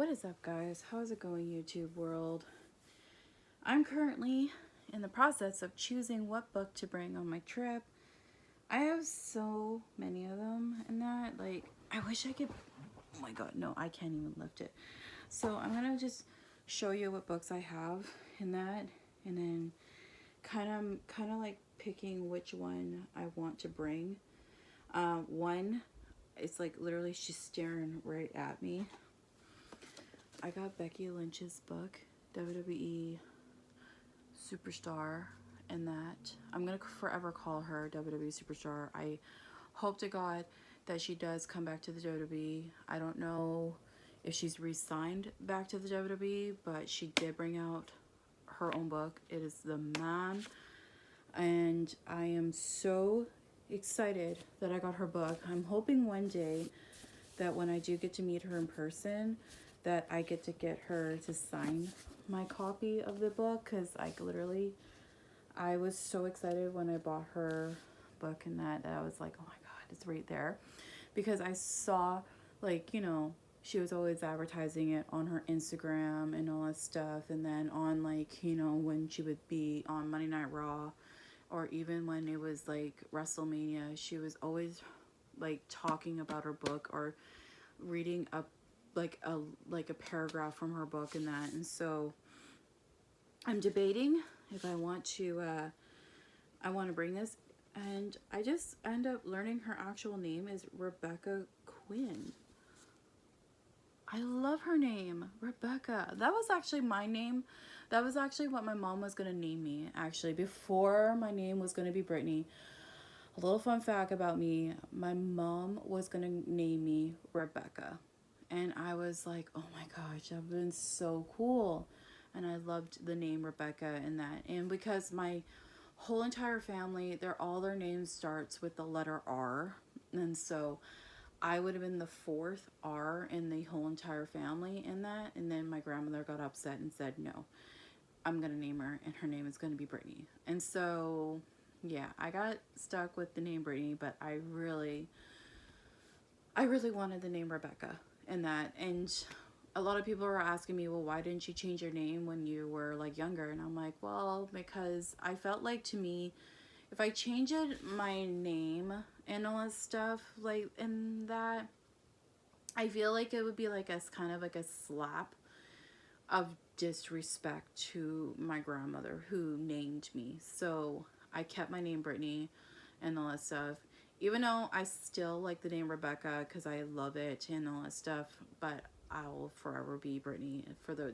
What is up, guys? How's it going, YouTube world? I'm currently in the process of choosing what book to bring on my trip. I have so many of them, and that, like, I wish I could. Oh my god, no, I can't even lift it. So, I'm gonna just show you what books I have in that, and then kind of like picking which one I want to bring. One, it's like literally she's staring right at me. I got Becky Lynch's book, WWE Superstar, and that I'm gonna forever call her WWE Superstar. I hope to God that she does come back to the WWE. I don't know if she's re-signed back to the WWE, but she did bring out her own book. It is The Man, and I am so excited that I got her book. I'm hoping one day that when I do get to meet her in person, that I get her to sign my copy of the book, because I was so excited when I bought her book, and that I was like, oh my god, it's right there, because I saw, like, she was always advertising it on her Instagram and all that stuff, and then on, like, when she would be on Monday Night Raw, or even when it was like WrestleMania, she was always like talking about her book or reading up like a paragraph from her book and that. And so I'm debating if I want to bring this, and I just end up learning her actual name is Rebecca Quinn. I love her name, Rebecca. That was actually my name. That was actually what my mom was going to name me, actually, before my name was going to be Brittany. A little fun fact about me, my mom was going to name me Rebecca. And I was like, oh my gosh, that would have been so cool. And I loved the name Rebecca and that. And because my whole entire family, all their names starts with the letter R. And so I would have been the fourth R in the whole entire family in that. And then my grandmother got upset and said, no, I'm going to name her, and her name is going to be Brittany. And so, yeah, I got stuck with the name Brittany, but I really wanted the name Rebecca in that. And a lot of people were asking me, well, why didn't you change your name when you were like younger? And I'm like, well, because I felt like, to me, if I changed my name and all that stuff, like, in that, I feel like it would be like a kind of like a slap of disrespect to my grandmother who named me. So I kept my name Brittany and all that stuff. Even though I still like the name Rebecca because I love it and all that stuff, but I will forever be Brittany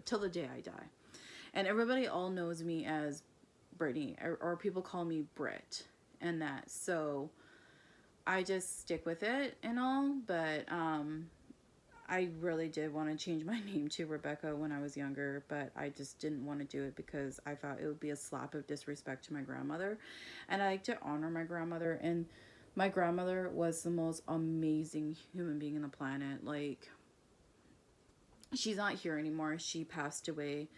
till the day I die. And everybody all knows me as Brittany, or people call me Brit and that. So I just stick with it and all, but I really did want to change my name to Rebecca when I was younger, but I just didn't want to do it because I thought it would be a slap of disrespect to my grandmother. And I like to honor my grandmother, and my grandmother was the most amazing human being on the planet. Like, she's not here anymore. She passed away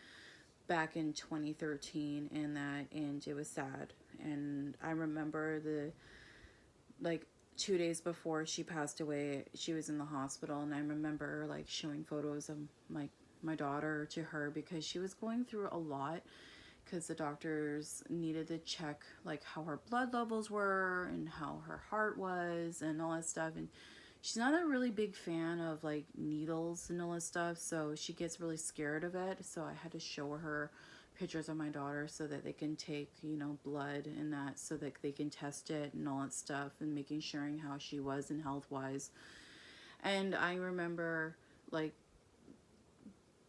back in 2013 and it was sad. And I remember like 2 days before she passed away, she was in the hospital, and I remember like showing photos of my daughter to her because she was going through a lot, because the doctors needed to check like how her blood levels were and how her heart was and all that stuff. And she's not a really big fan of like needles and all that stuff, so she gets really scared of it. So I had to show her pictures of my daughter so that they can take, blood and that, so that they can test it and all that stuff, and making sure how she was in health wise. And I remember, like,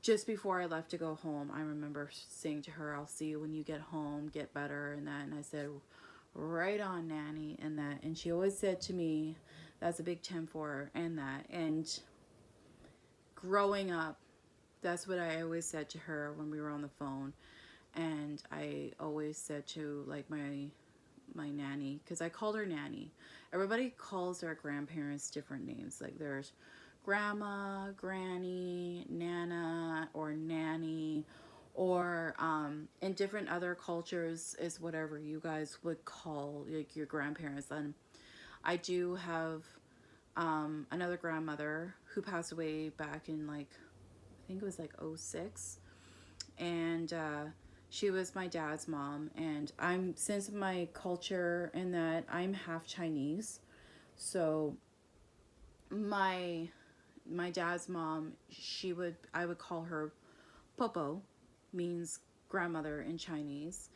just before I left to go home, I remember saying to her, I'll see you when you get home, get better and that. And I said, right on, Nanny, and that. And she always said to me, that's a big 10 for her and that. And growing up, that's what I always said to her when we were on the phone. And I always said to like my nanny, because I called her Nanny. Everybody calls their grandparents different names. Like, there's grandma, granny, nana, or nanny, or in different other cultures is whatever you guys would call like your grandparents. And I do have another grandmother who passed away back in like, think it was like '06, and she was my dad's mom. And I'm, since my culture and that I'm half Chinese, so my my dad's mom, I would call her Popo, means grandmother in Chinese.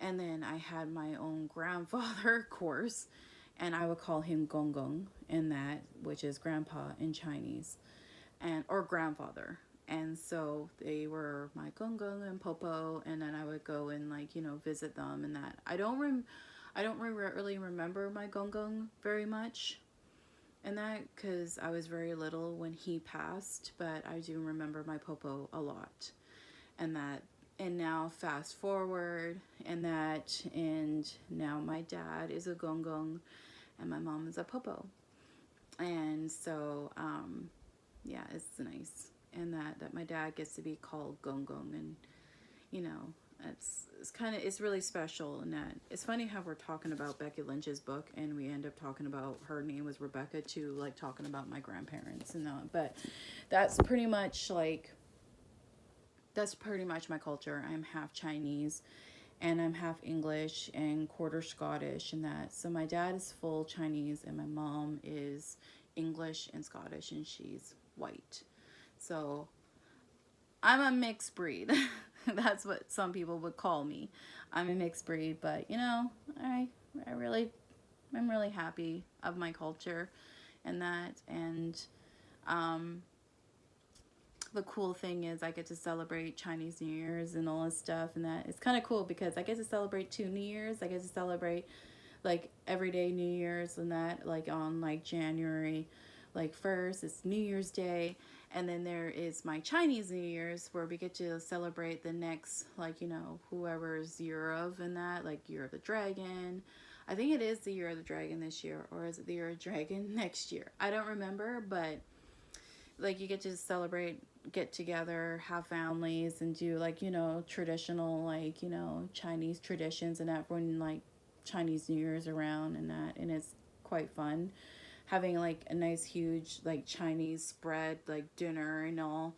And then I had my own grandfather, of course, and I would call him Gong Gong in that, which is grandpa in Chinese, and or grandfather. And so they were my Gong Gong and Popo, and then I would go and, like, visit them and that. I don't really remember my Gong Gong very much and that, because I was very little when he passed, but I do remember my Popo a lot. And that, and now fast forward and that, and now my dad is a Gong Gong and my mom is a Popo. And so yeah, it's nice. And that my dad gets to be called Gong Gong, and you know it's kind of, it's really special. And that it's funny how we're talking about Becky Lynch's book and we end up talking about, her name was Rebecca, to like talking about my grandparents and that. But that's pretty much like, that's pretty much my culture. I'm half Chinese and I'm half English and quarter Scottish and that. So my dad is full Chinese and my mom is English and Scottish, and she's white. So I'm a mixed breed. That's what some people would call me. I'm a mixed breed, but I really, I'm really happy of my culture and that. And um the cool thing is I get to celebrate Chinese New Year's and all this stuff, and that it's kind of cool because I get to celebrate 2 New Years. I get to celebrate like everyday New Year's and that, like on like January like 1st, it's New Year's Day. And then there is my Chinese New Year's, where we get to celebrate the next, like, whoever's year of, and that, like Year of the Dragon. I think it is the Year of the Dragon this year, or is it the Year of the Dragon next year? I don't remember, but like you get to celebrate, get together, have families, and do like, traditional, like, Chinese traditions and that, when like Chinese New Year's around and that. And it's quite fun having like a nice huge like Chinese spread, like dinner and all.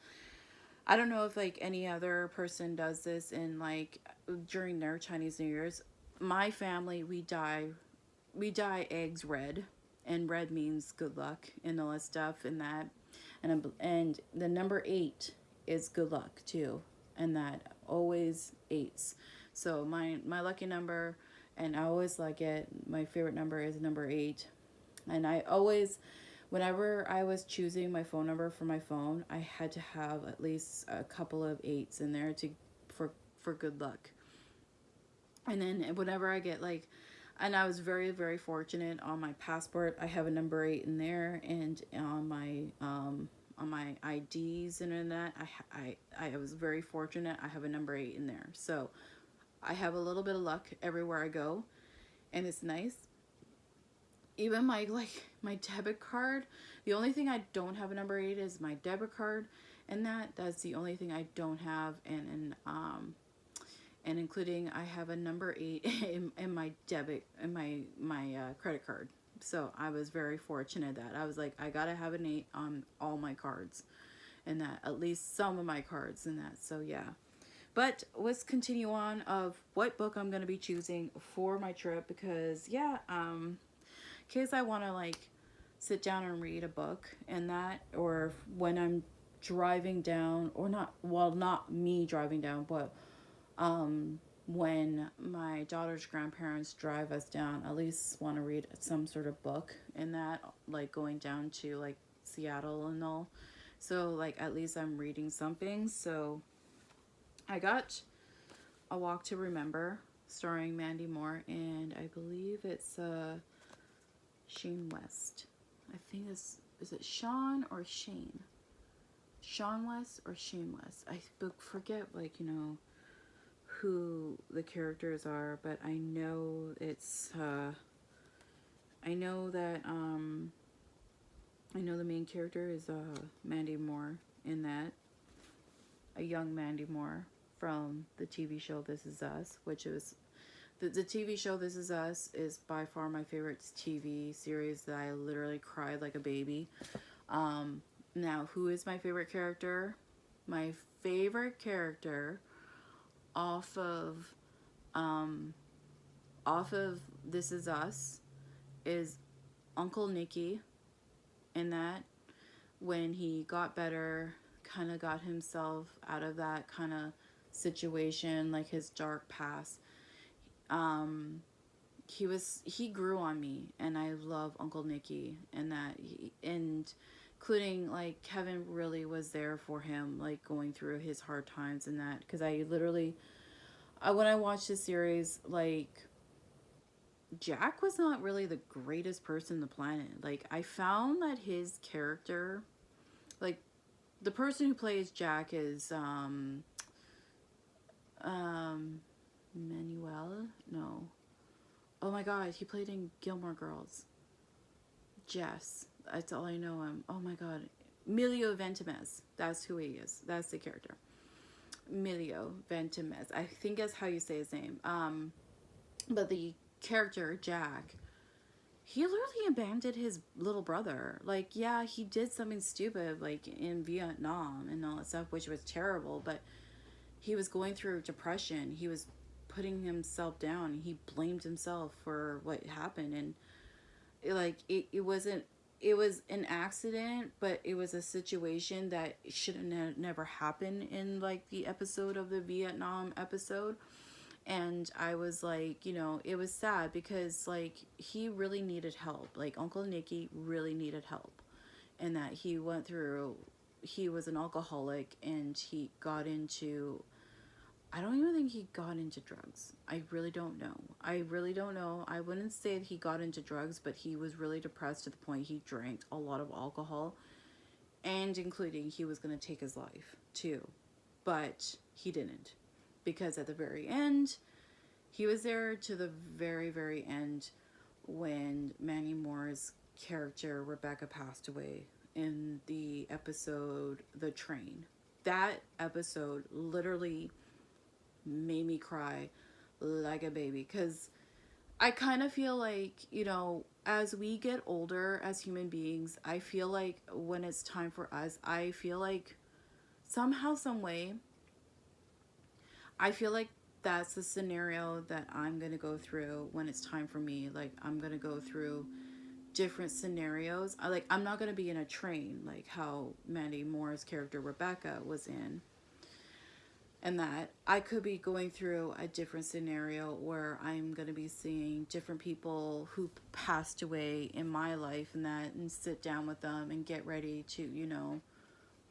I don't know if like any other person does this in like during their Chinese New Year's. My family, we dye eggs red, and red means good luck and all that stuff and that. And the number 8 is good luck too, and that always eights. So my lucky number, and I always like it. My favorite number is number 8, and I always, whenever I was choosing my phone number for my phone, I had to have at least a couple of eights in there to for good luck. And then whenever I get like, and I was very very fortunate on my passport, I have a number 8 in there, and on my IDs and that, I was very fortunate. I have a number 8 in there, so I have a little bit of luck everywhere I go, and it's nice. Even my like my debit card, the only thing I don't have a number 8 is my debit card, and that's the only thing I don't have. And including, I have a number 8 in my debit, in my credit card. So I was very fortunate that I was like, I gotta have an 8 on all my cards, and that at least some of my cards and that. So yeah, but let's continue on of what book I'm gonna be choosing for my trip, because yeah, in case I want to like sit down and read a book and that, or when I'm driving down, or not, well, not me driving down, but when my daughter's grandparents drive us down, at least want to read some sort of book in that, like going down to like Seattle and all. So like at least I'm reading something. So I got A Walk to Remember, starring Mandy Moore, and I believe it's Shane West. I think it's, is it Sean or Shane? Sean West or Shane West? I forget, like, who the characters are, but I know it's I know that I know the main character is Mandy Moore in that, a young Mandy Moore from the TV show This Is Us, which is the TV show This Is Us is by far my favorite TV series that I literally cried like a baby. Now, who is my favorite character? my favorite character off of um off of This Is Us is Uncle Nicky, in that when he got better, kind of got himself out of that kind of situation, like his dark past. Um, he grew on me, and I love Uncle Nicky, and and including like Kevin really was there for him, like going through his hard times and that, because I literally, when I watched this series, like Jack was not really the greatest person on the planet. Like I found that his character, like the person who plays Jack is um Manuel? No. Oh my god, he played in Gilmore Girls. Jess. That's all I know him. Oh my god. Emilio Ventimez. That's who he is. That's the character. Emilio Ventimez. I think that's how you say his name. But the character, Jack, he literally abandoned his little brother. Like, yeah, he did something stupid, like in Vietnam and all that stuff, which was terrible, but he was going through depression. He was putting himself down. He blamed himself for what happened. And it wasn't, it was an accident, but it was a situation that should have never happened in like the episode of the Vietnam episode. And I was like, it was sad because like he really needed help. Like Uncle Nicky really needed help, and that he went through, he was an alcoholic, and he got into, I don't even think he got into drugs. I really don't know. I really don't know. I wouldn't say that he got into drugs, but he was really depressed to the point he drank a lot of alcohol, and including he was going to take his life too. But he didn't, because at the very end, he was there to the very, very end when Mandy Moore's character Rebecca passed away in the episode The Train. That episode literally made me cry like a baby, because I kind of feel like, as we get older as human beings, I feel like when it's time for us, I feel like somehow, some way, I feel like that's the scenario that I'm going to go through when it's time for me. Like, I'm going to go through different scenarios. I'm not going to be in a train like how Mandy Moore's character Rebecca was in. And that I could be going through a different scenario where I'm going to be seeing different people who passed away in my life, and that, and sit down with them and get ready to,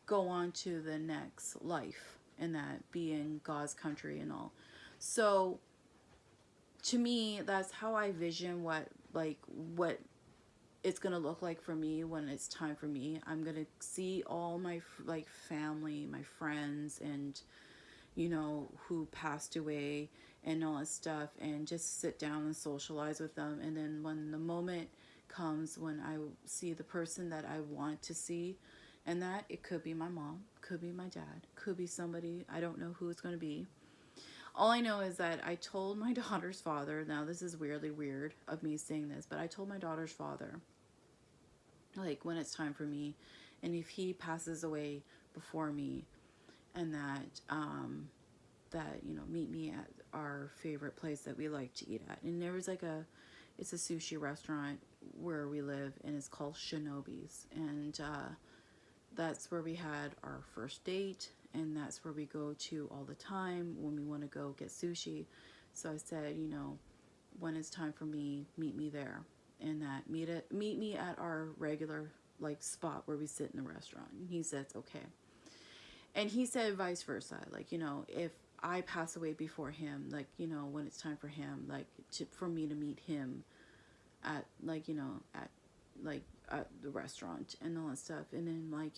go on to the next life, and that, be in God's country and all. So to me, that's how I vision what it's gonna look like for me when it's time for me. I'm gonna see all my like family, my friends, and who passed away and all that stuff, and just sit down and socialize with them. And then when the moment comes when I see the person that I want to see, and that it could be my mom, could be my dad, could be somebody, I don't know who it's going to be. All I know is that I told my daughter's father, now this is weirdly weird of me saying this, but I told my daughter's father, like, when it's time for me, and if he passes away before me, and that meet me at our favorite place that we like to eat at. And there was it's a sushi restaurant where we live, and it's called Shinobi's, and that's where we had our first date, and that's where we go to all the time when we want to go get sushi. So I said, when it's time for me, meet me there, and that meet me at our regular like spot where we sit in the restaurant. And he says okay. And he said vice versa, like, if I pass away before him, like, when it's time for him, like, for me to meet him at, like, at, like, at the restaurant and all that stuff. And then, like,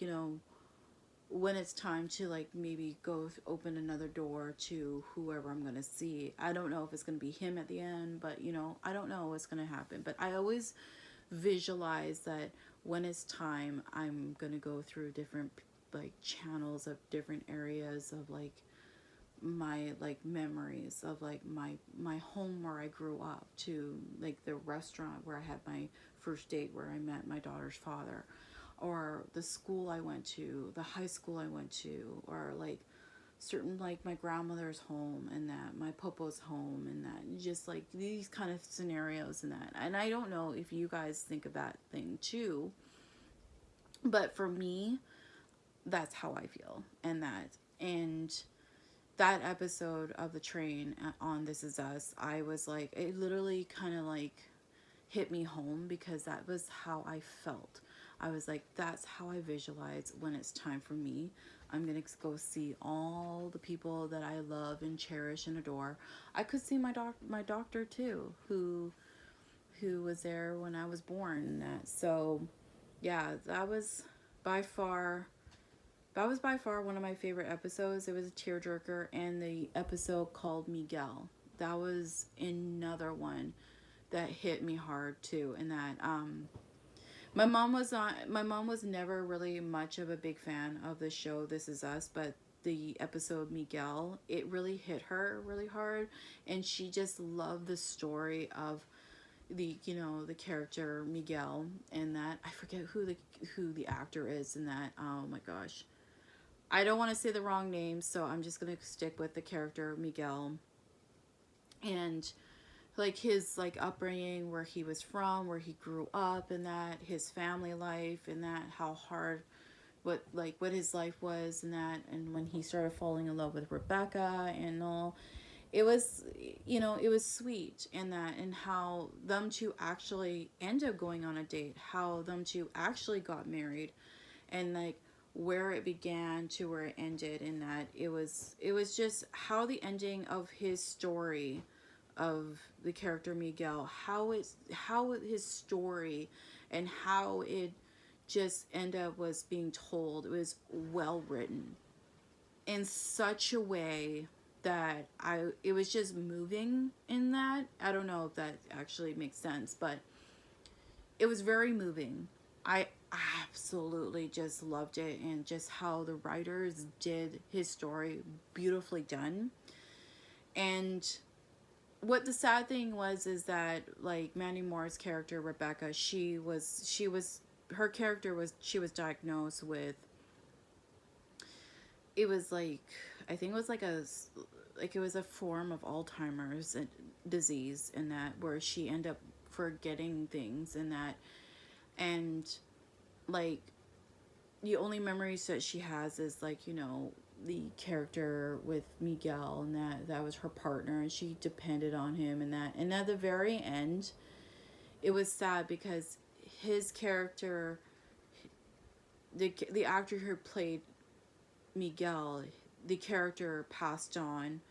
when it's time to, like, maybe go open another door to whoever I'm going to see. I don't know if it's going to be him at the end, but, I don't know what's going to happen. But I always visualize that when it's time, I'm going to go through different like channels of different areas of like my like memories of like my home where I grew up, to like the restaurant where I had my first date, where I met my daughter's father, or the school I went to, the high school I went to, or like certain, like my grandmother's home and that, my popo's home and that, just like these kind of scenarios and that. And I don't know if you guys think of that thing too, but for me, that's how I feel. And that episode of the train on This Is Us, I was like, it literally kind of like hit me home, because that was how I felt. I was like, that's how I visualize when it's time for me. I'm gonna go see all the people that I love and cherish and adore. I could see my doctor too, who was there when I was born and that. So yeah, that was by far one of my favorite episodes. It was a tearjerker, and the episode called Miguel. That was another one that hit me hard too. And that my mom was never really much of a big fan of the show This Is Us, but the episode Miguel, it really hit her really hard, and she just loved the story of the character Miguel. And that, I forget who the actor is in that. Oh my gosh, I don't want to say the wrong name, so I'm just gonna stick with the character Miguel. And like his like upbringing, where he was from, where he grew up, and that his family life, and that how hard what his life was, and that, and when he started falling in love with Rebecca and all, it was, it was sweet. And that, and how them two actually ended up going on a date, how them two actually got married, and like where it began to where it ended. And that it was just how the ending of his story, of the character Miguel, how his story and how it just ended up was being told. It was well written in such a way that it was just moving in that. I don't know if that actually makes sense, but it was very moving. I absolutely just loved it, and just how the writers did his story, beautifully done. And what the sad thing was is that, like, Mandy Moore's character Rebecca, she was her character was she was diagnosed with, it was like, I think it was like it was a form of Alzheimer's disease, and that, where she ended up forgetting things, and that, and like the only memories that she has is, like, the character with Miguel, and that was her partner, and she depended on him, and that. And at the very end, it was sad, because his character, the actor who played Miguel, the character passed on.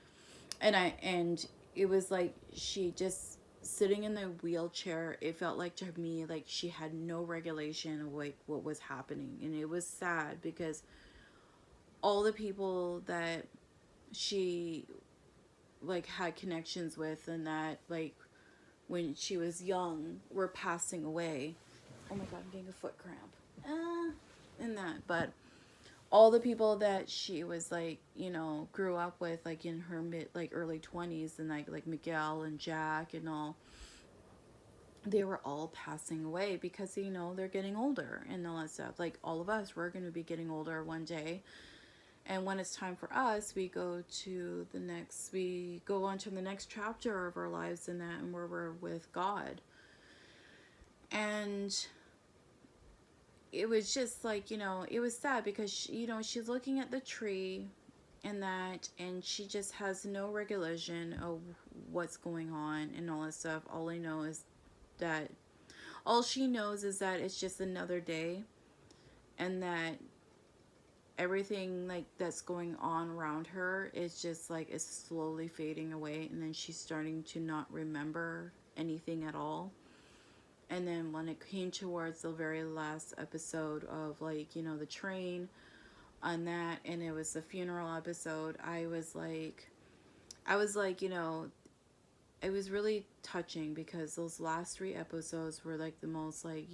And it was like, she just sitting in the wheelchair, it felt like to me like she had no regulation of like what was happening. And it was sad, because all the people that she like had connections with, and that, like, when she was young, were passing away. Oh my god, I'm getting a foot cramp. And that, but all the people that she was like, grew up with, like in her mid, like early 20s, and like Miguel and Jack and all, they were all passing away, because they're getting older and all that stuff. Like all of us, we're going to be getting older one day, and when it's time for us, we go on to the next chapter of our lives, and that, and where we're with God. And it was just like, it was sad, because she's looking at the tree and that, and she just has no regulation of what's going on and all that stuff. That all she knows is that it's just another day, and that everything like that's going on around her is just like, it's slowly fading away, and then she's starting to not remember anything at all. And then when it came towards the very last episode of, like, the train on that, and it was the funeral episode, I was like, it was really touching, because those last three episodes were like the most, like,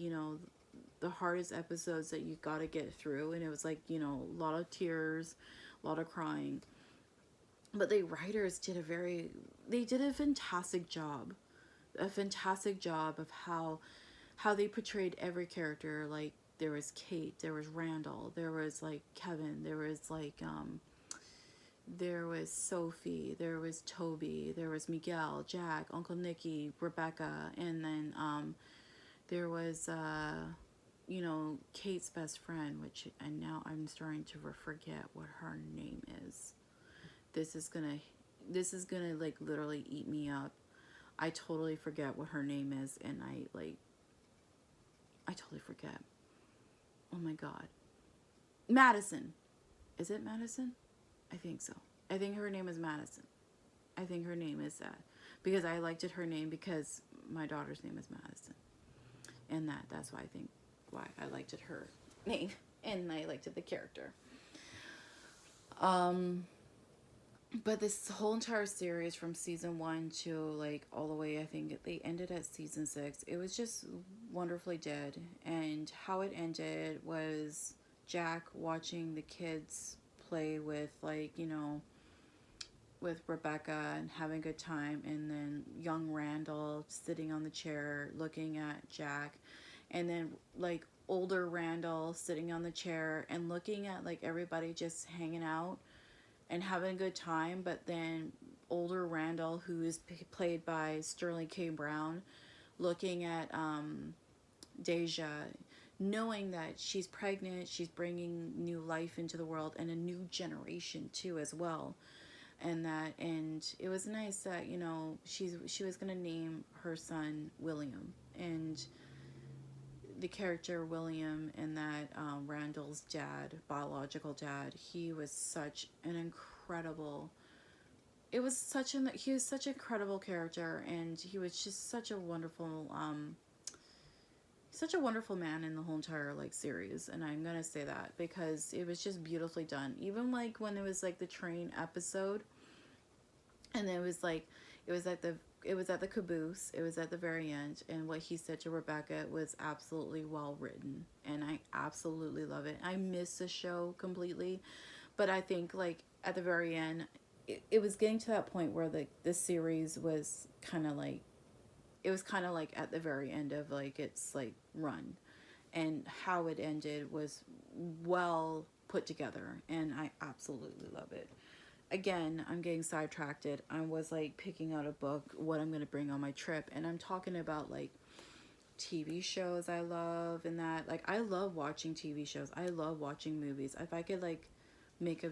the hardest episodes that you got to get through. And it was like, a lot of tears, a lot of crying. But the writers they did a fantastic job. A fantastic job of how they portrayed every character. Like, there was Kate, there was Randall, there was like Kevin, there was Sophie, there was Toby, there was Miguel, Jack, Uncle Nicky, Rebecca, and then there was you know, Kate's best friend, which, and now I'm starting to forget what her name is. This is gonna like literally eat me up. I totally forget what her name is, and I totally forget. Oh my god. Madison. Is it Madison? I think so. I think her name is Madison. I think her name is that. Because I liked her name because my daughter's name is Madison. And that's why I think why I liked her name. And I liked the character. But this whole entire series from season 1 to like all the way, I think they ended at season 6. It was just wonderfully did. And how it ended was Jack watching the kids play with, like, you know, with Rebecca and having a good time, and then young Randall sitting on the chair looking at Jack, and then like older Randall sitting on the chair and looking at like everybody just hanging out and having a good time. But then older Randall, who is played by Sterling K. Brown, looking at Deja, knowing that she's pregnant, she's bringing new life into the world and a new generation too as well. And it was nice that, you know, she was gonna name her son William, and the character William, and that Randall's dad, biological dad, he was such an incredible. He was such an incredible character, and he was just such a wonderful man in the whole entire like series. And I'm gonna say that because it was just beautifully done. Even like when it was like the train episode, and it was like it was at the caboose, it was at the very end, and what he said to Rebecca was absolutely well written, and I absolutely love it. I miss the show completely, but I think like at the very end, it was getting to that point where the series was kind of like, it was kind of like at the very end of like its like run, and how it ended was well put together, and I absolutely love it. Again, I'm getting sidetracked. I was like picking out a book, what I'm going to bring on my trip, and I'm talking about like TV shows I love, and that like I love watching TV shows. I love watching movies. If I could like make a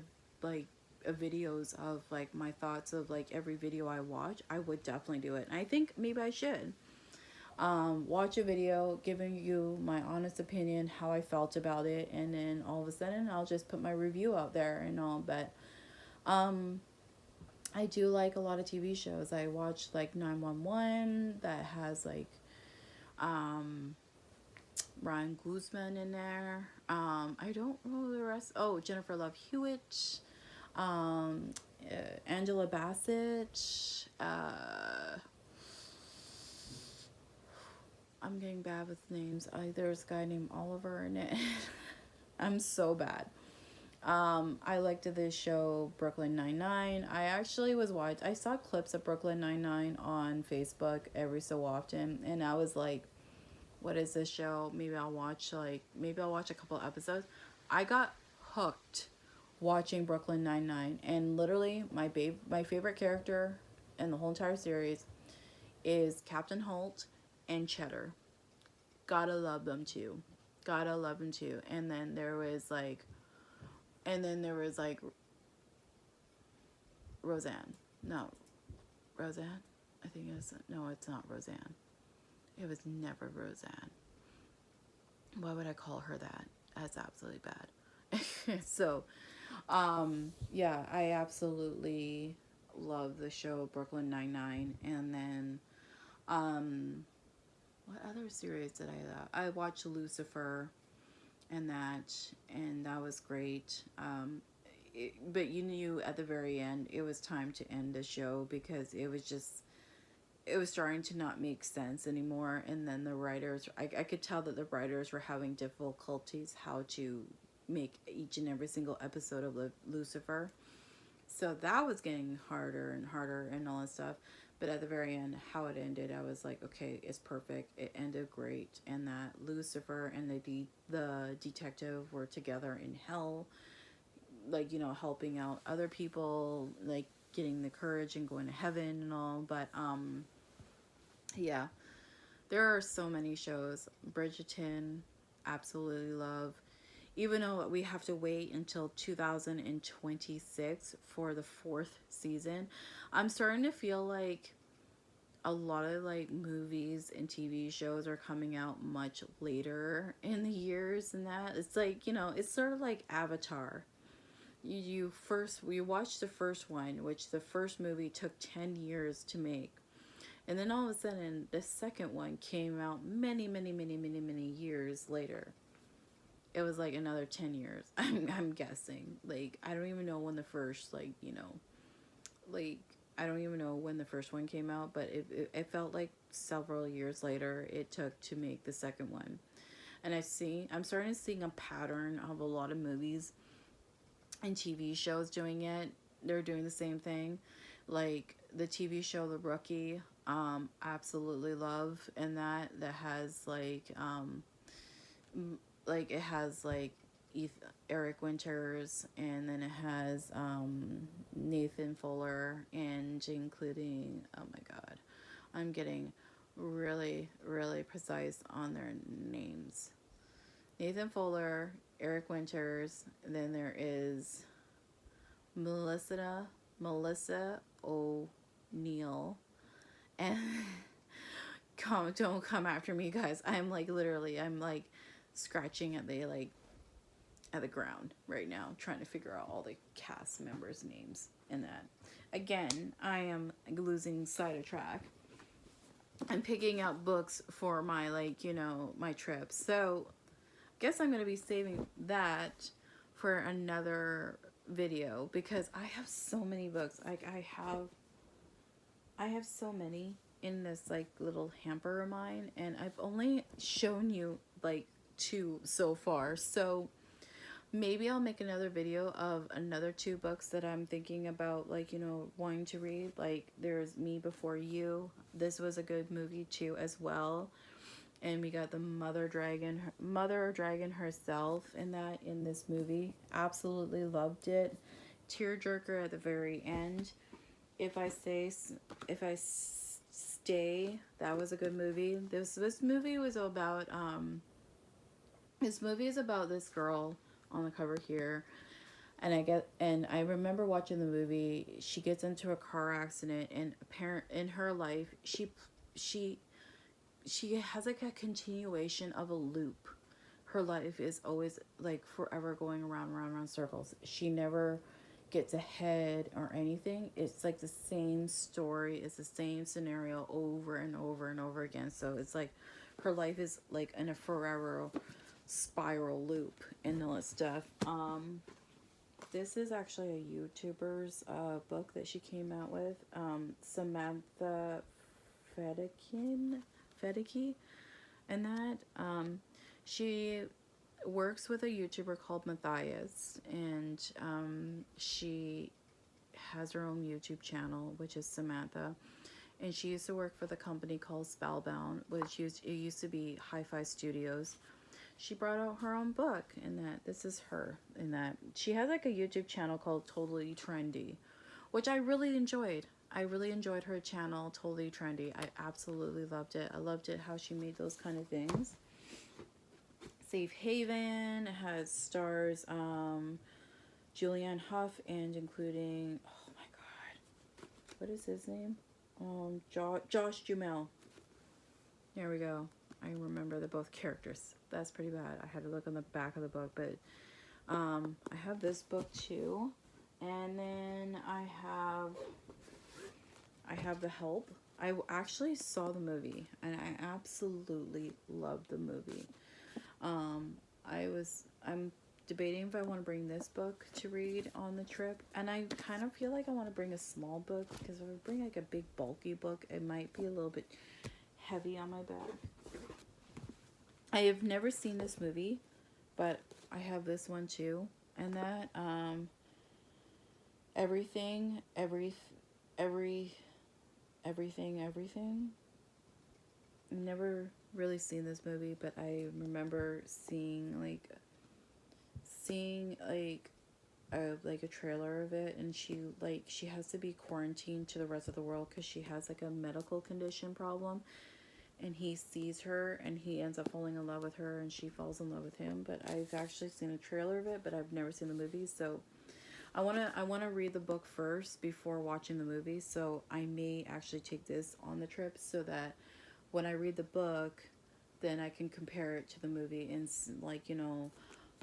videos of like my thoughts of like every video I watch, I would definitely do it. And I think maybe I should watch a video giving you my honest opinion, how I felt about it, and then all of a sudden I'll just put my review out there and all. But I do like a lot of TV shows. I watch like 911 that has like Ryan Guzman in there. I don't know the rest. Oh, Jennifer Love Hewitt, Angela Bassett. I'm getting bad with names. There's a guy named Oliver in it. I'm so bad. I liked this show, Brooklyn Nine-Nine. I saw clips of Brooklyn Nine-Nine on Facebook every so often, and I was like, what is this show? Maybe I'll watch a couple episodes. I got hooked watching Brooklyn Nine-Nine, and literally my favorite character in the whole entire series is Captain Holt and Cheddar. Gotta love them too. Gotta love them too. And then there was like Roseanne. No, Roseanne? I think it's, no, it's not Roseanne. It was never Roseanne. Why would I call her that? That's absolutely bad. So, yeah, I absolutely love the show Brooklyn Nine-Nine. And then, what other series did I love? I watched Lucifer and that was great. But you knew at the very end it was time to end the show because it was starting to not make sense anymore. And then the writers, I could tell that the writers were having difficulties how to make each and every single episode of Lucifer. So that was getting harder and harder and all that stuff. But at the very end, how it ended, I was like, okay, it's perfect. It ended great, and that Lucifer and the detective were together in hell, like, you know, helping out other people, like getting the courage and going to heaven and all. But yeah, there are so many shows. Bridgerton, absolutely love. Even though we have to wait until 2026 for the fourth season, I'm starting to feel like a lot of like movies and TV shows are coming out much later in the years than that. It's like, you know, it's sort of like Avatar. You watch the first one, which the first movie took 10 years to make. And then all of a sudden the second one came out many years later. It was like another 10 years. I'm guessing. Like I don't even know when the first, like, you know, like I don't even know when the first one came out, but it felt like several years later it took to make the second one. And I'm starting to see a pattern of a lot of movies and TV shows doing it. They're doing the same thing. Like the TV show The Rookie, absolutely love, and that has like it has like Eric Winters, and then it has Nathan Fuller, and including, oh my god, I'm getting really precise on their names. Nathan Fuller, Eric Winters, and then there is Melissa O'Neill, and don't come after me, guys. I'm like scratching at the ground right now, trying to figure out all the cast members' names and that. Again, I am losing sight of track. I'm picking out books for my, like, you know, my trip. So guess I'm gonna be saving that for another video, because I have so many books. Like I have so many in this like little hamper of mine, and I've only shown you like two so far. So maybe I'll make another video of another two books that I'm thinking about, like, you know, wanting to read. Like there's Me Before You. This was a good movie too as well. And we got the mother dragon herself in this movie. Absolutely loved it. Tearjerker at the very end. If I say if I stay, that was a good movie. This movie was about this movie is about this girl on the cover here, and I remember watching the movie. She gets into a car accident, and apparent in her life she has like a continuation of a loop. Her life is always like forever going around circles. She never gets ahead or anything. It's like the same story, it's the same scenario over and over and over again. So it's like her life is like in a forever spiral loop and all that stuff. This is actually a YouTuber's book that she came out with. Samantha Fedeke, and that she works with a YouTuber called Matthias, and she has her own YouTube channel, which is Samantha. And she used to work for the company called Spellbound, it used to be Hi-Fi Studios. She brought out her own book, and that this is her. And that she has like a YouTube channel called Totally Trendy, which I really enjoyed. I really enjoyed her channel, Totally Trendy. I absolutely loved it. I loved it how she made those kind of things. Safe Haven has stars Julianne Hough, and including, oh my god, what is his name? Josh Duhamel. There we go. I remember the both characters. That's pretty bad. I had to look on the back of the book, but I have this book too, and then I have The Help. I actually saw the movie, and I absolutely loved the movie. I'm debating if I want to bring this book to read on the trip, and I kind of feel like I want to bring a small book, because if I bring like a big bulky book, it might be a little bit heavy on my back. I have never seen this movie, but I have this one too, and that everything Everything. I've never really seen this movie, but I remember seeing like a trailer of it, and she has to be quarantined to the rest of the world because she has like a medical condition problem, and he sees her and he ends up falling in love with her and she falls in love with him. But I've actually seen a trailer of it, but I've never seen the movie. So I wanna read the book first before watching the movie. So I may actually take this on the trip so that when I read the book, then I can compare it to the movie and like,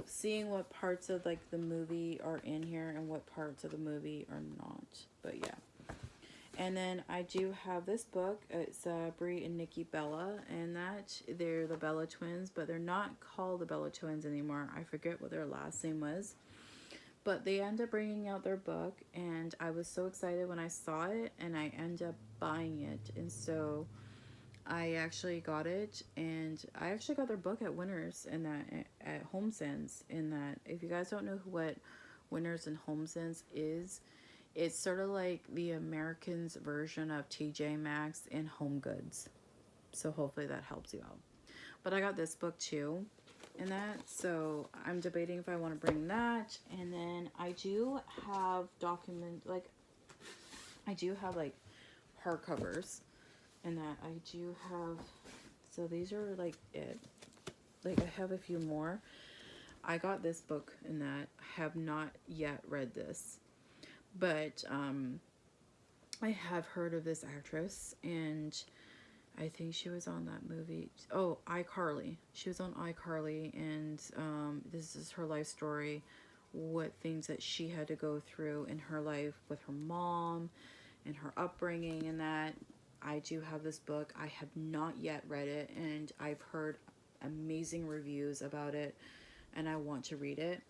seeing what parts of like the movie are in here and what parts of the movie are not. But yeah. And then I do have this book. It's Brie and Nikki Bella, and that they're the Bella twins, but they're not called the Bella twins anymore. I forget what their last name was, but they end up bringing out their book, and I was so excited when I saw it, and I end up buying it, and so I actually got it, and I actually got their book at Winners and that at HomeSense. In that, if you guys don't know what Winners and HomeSense is, it's sort of like the Americans' version of TJ Maxx and Home Goods. So hopefully that helps you out. But I got this book too in that. So I'm debating if I want to bring that. And then I do have I do have like hardcovers and that I do have. So these are like it. Like I have a few more. I got this book in that. I have not yet read this. But I have heard of this actress, and I think she was on that movie. Oh, iCarly. She was on iCarly, and this is her life story. What things that she had to go through in her life with her mom and her upbringing, and that. I do have this book. I have not yet read it, and I've heard amazing reviews about it, and I want to read it.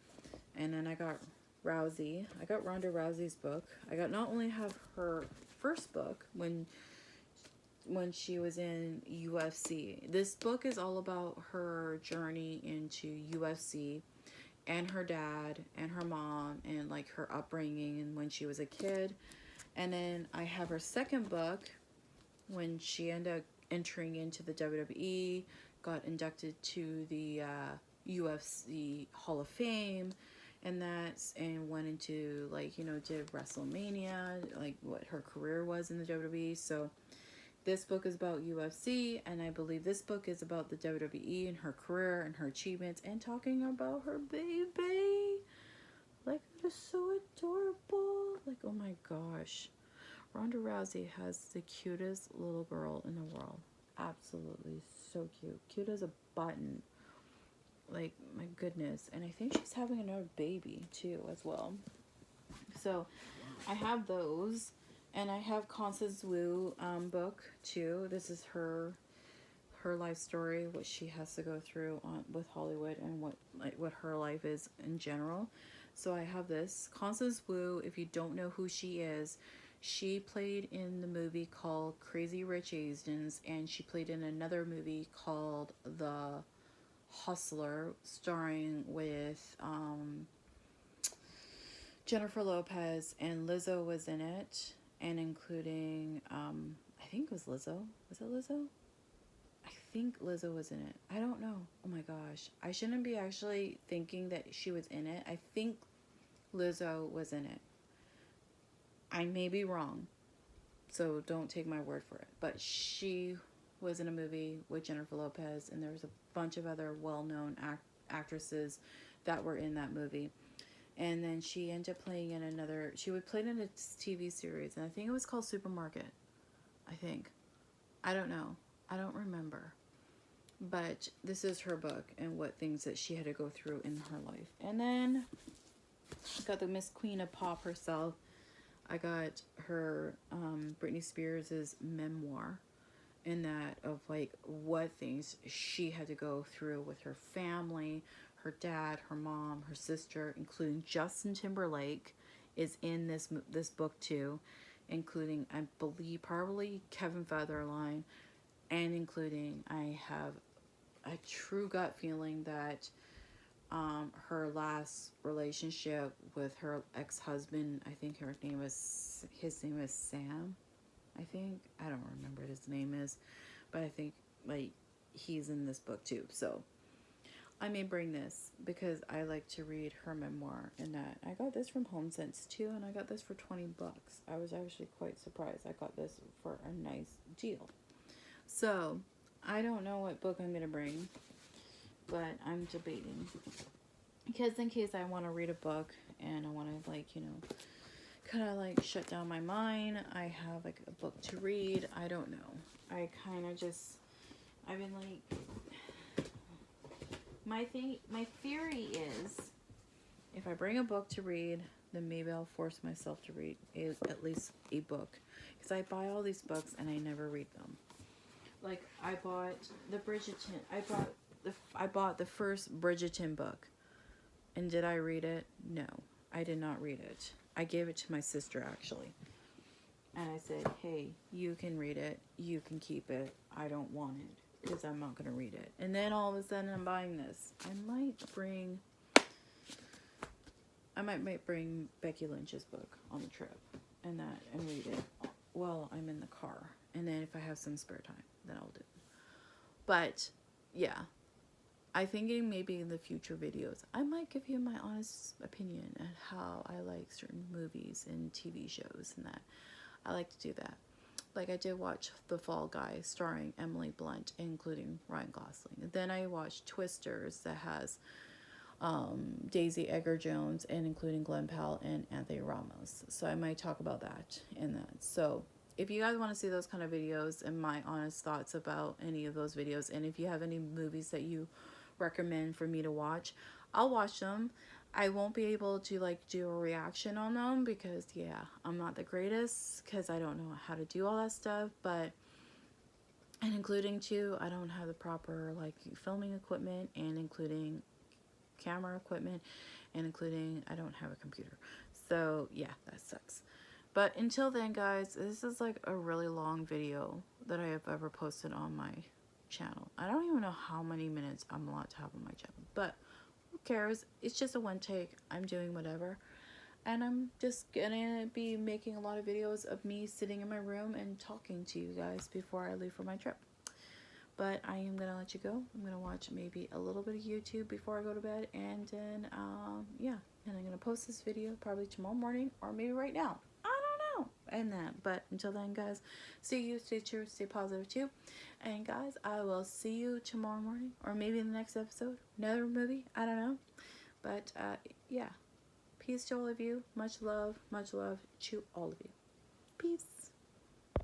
And then I got Rousey. I got Ronda Rousey's book. I got not only have her first book when she was in UFC. This book is all about her journey into UFC and her dad and her mom and like her upbringing and when she was a kid. And then I have her second book when she ended up entering into the WWE, got inducted to the UFC Hall of Fame, and went into like did WrestleMania, like what her career was in the WWE. So this book is about UFC, and I believe this book is about the WWE and her career and her achievements and talking about her baby. Like, it is so adorable. Like, oh my gosh. Ronda Rousey has the cutest little girl in the world. Absolutely so cute. Cute as a button. Like, my goodness. And I think she's having another baby, too, as well. So, I have those. And I have Constance Wu book, too. This is her life story, what she has to go through with Hollywood and what her life is in general. So I have this. Constance Wu, if you don't know who she is, she played in the movie called Crazy Rich Asians, and she played in another movie called The Hustler, starring with Jennifer Lopez, and Lizzo was in it, and including, I think it was Lizzo. Was it Lizzo? I think Lizzo was in it. I don't know. Oh my gosh. I shouldn't be actually thinking that she was in it. I think Lizzo was in it. I may be wrong, so don't take my word for it. But she was in a movie with Jennifer Lopez, and there was a bunch of other well-known actresses that were in that movie. And then she ended up playing in she would play in a TV series, and I think it was called Supermarket. I think. I don't know. I don't remember. But this is her book and what things that she had to go through in her life. And then I got the Miss Queen of Pop herself. I got her Britney Spears' memoir in that of like what things she had to go through with her family, her dad, her mom, her sister, including Justin Timberlake is in this book too, including I believe probably Kevin Federline, and including I have a true gut feeling that her last relationship with her ex-husband, I think his name is Sam. I think, I don't remember what his name is, but I think like he's in this book too. So I may bring this because I like to read her memoir, and that I got this from HomeSense too, and I got this for $20. I was actually quite surprised. I got this for a nice deal. So I don't know what book I'm going to bring, but I'm debating. Because in case I want to read a book and I want to, like, you know, kind of like shut down my mind, I have like a book to read. I don't know. I kind of just, I've been like, my theory is if I bring a book to read, then maybe I'll force myself to read at least a book. Because I buy all these books and I never read them. Like, I bought the Bridgerton, I bought the first Bridgerton book. And did I read it? No, I did not read it. I gave it to my sister, actually. And I said, hey, you can read it. You can keep it. I don't want it because I'm not going to read it. And then all of a sudden I'm buying this. I might bring Becky Lynch's book on the trip and read it while I'm in the car. And then if I have some spare time, then I'll do it. But yeah, I thinking maybe in the future videos, I might give you my honest opinion on how I like certain movies and TV shows and that. I like to do that. Like I did watch The Fall Guy starring Emily Blunt, including Ryan Gosling. Then I watched Twisters that has Daisy Edgar Jones and including Glenn Powell and Anthony Ramos. So I might talk about that in that. So if you guys want to see those kind of videos and my honest thoughts about any of those videos, and if you have any movies that you recommend for me to watch, I'll watch them. I won't be able to like do a reaction on them because yeah, I'm not the greatest because I don't know how to do all that stuff, but and including too, I don't have the proper like filming equipment and including camera equipment and including I don't have a computer. So yeah, that sucks. But until then guys, this is like a really long video that I have ever posted on my channel. I don't even know how many minutes I'm allowed to have on my channel, but who cares? It's just a one take. I'm doing whatever. And I'm just gonna be making a lot of videos of me sitting in my room and talking to you guys before I leave for my trip. But I am gonna let you go. I'm gonna watch maybe a little bit of YouTube before I go to bed, and then yeah, and I'm gonna post this video probably tomorrow morning or maybe right now. I don't know. And that. But until then, guys, see you, stay true, stay positive too. And guys, I will see you tomorrow morning or maybe in the next episode, another movie. I don't know. But yeah, peace to all of you. Much love to all of you. Peace.